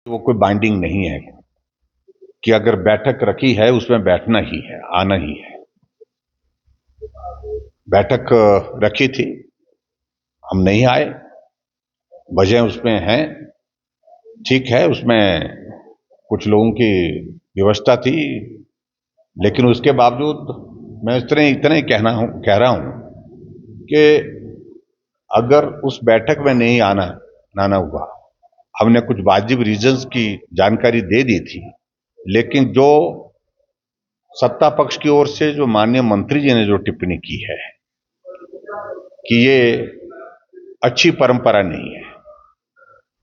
वो कोई बाइंडिंग नहीं है कि अगर बैठक रखी है उसमें बैठना ही है, आना ही है। बैठक रखी थी, हम नहीं आए, वजह उसमें है, ठीक है, उसमें कुछ लोगों की व्यवस्था थी, लेकिन उसके बावजूद मैं इतना ही कह रहा हूं कि अगर उस बैठक में नहीं आना हुआ, हमने कुछ वाजिब रीजंस की जानकारी दे दी थी, लेकिन जो सत्ता पक्ष की ओर से जो माननीय मंत्री जी ने जो टिप्पणी की है कि ये अच्छी परंपरा नहीं है,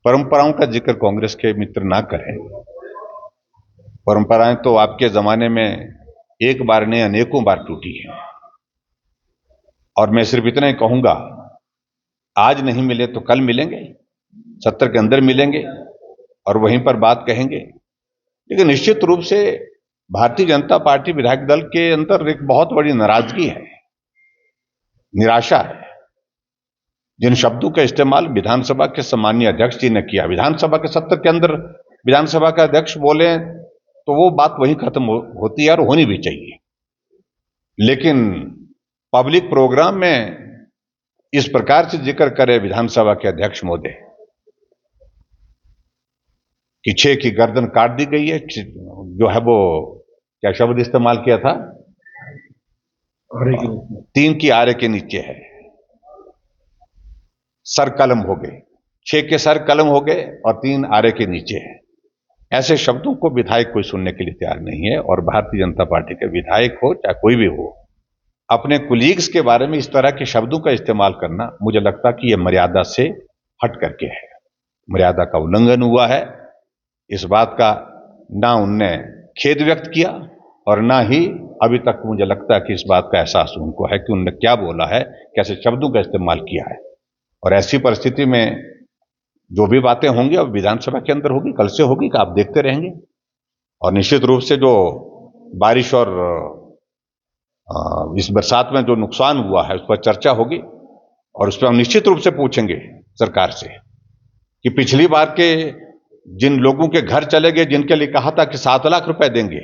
परंपराओं का जिक्र कांग्रेस के मित्र ना करें। परंपराएं तो आपके जमाने में एक बार नहीं अनेकों बार टूटी हैं, और मैं सिर्फ इतना ही कहूंगा, आज नहीं मिले तो कल मिलेंगे, सत्र के अंदर मिलेंगे और वहीं पर बात कहेंगे। लेकिन निश्चित रूप से भारतीय जनता पार्टी विधायक दल के अंदर एक बहुत बड़ी नाराजगी है, निराशा है। जिन शब्दों का इस्तेमाल विधानसभा के सम्मानीय अध्यक्ष जी ने किया, विधानसभा के सत्र के अंदर विधानसभा का अध्यक्ष बोले तो वो बात वहीं खत्म होती है और होनी भी चाहिए। लेकिन पब्लिक प्रोग्राम में इस प्रकार से जिक्र करे विधानसभा के अध्यक्ष महोदय कि 6 की गर्दन काट दी गई है, जो है वो क्या शब्द इस्तेमाल किया था, 3 की आरे के नीचे है, सर कलम हो गए, 6 के सर कलम हो गए और 3 आरे के नीचे है। ऐसे शब्दों को विधायक कोई सुनने के लिए तैयार नहीं है, और भारतीय जनता पार्टी के विधायक हो चाहे कोई भी हो, अपने कुलीग्स के बारे में इस तरह के शब्दों का इस्तेमाल करना, मुझे लगता कि यह मर्यादा से हट करके है, मर्यादा का उल्लंघन हुआ है। इस बात का ना उनने खेद व्यक्त किया और ना ही अभी तक मुझे लगता है कि इस बात का एहसास उनको है कि उन्होंने क्या बोला है, कैसे शब्दों का इस्तेमाल किया है। और ऐसी परिस्थिति में जो भी बातें होंगी अब विधानसभा के अंदर होगी, कल से होगी, आप देखते रहेंगे। और निश्चित रूप से जो बारिश और इस बरसात में जो नुकसान हुआ है उस पर चर्चा होगी, और उस पर हम निश्चित रूप से पूछेंगे सरकार से कि पिछली बार के जिन लोगों के घर चले गए, जिनके लिए कहा था कि 7 लाख रुपए देंगे,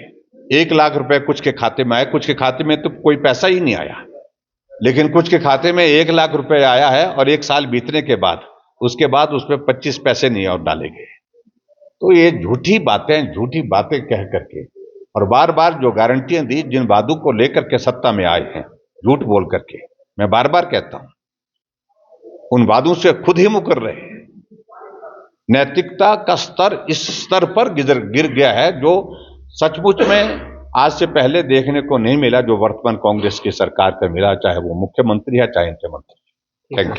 1 लाख रुपए कुछ के खाते में आए, कुछ के खाते में तो कोई पैसा ही नहीं आया, लेकिन कुछ के खाते में 1 लाख रुपए आया है, और 1 साल बीतने के बाद उसके बाद उसमें 25 पैसे नहीं और डाले गए। तो ये झूठी बातें कह करके और बार बार जो गारंटियां दी, जिन वादों को लेकर के सत्ता में आए हैं झूठ बोल करके, मैं बार बार कहता हूं उन वादों से खुद ही मुकर रहे हैं। नैतिकता का स्तर इस स्तर पर गिर गया है जो सचमुच में आज से पहले देखने को नहीं मिला, जो वर्तमान कांग्रेस की सरकार का मिला, चाहे वो मुख्यमंत्री है चाहे मुख्यमंत्री। Thank you.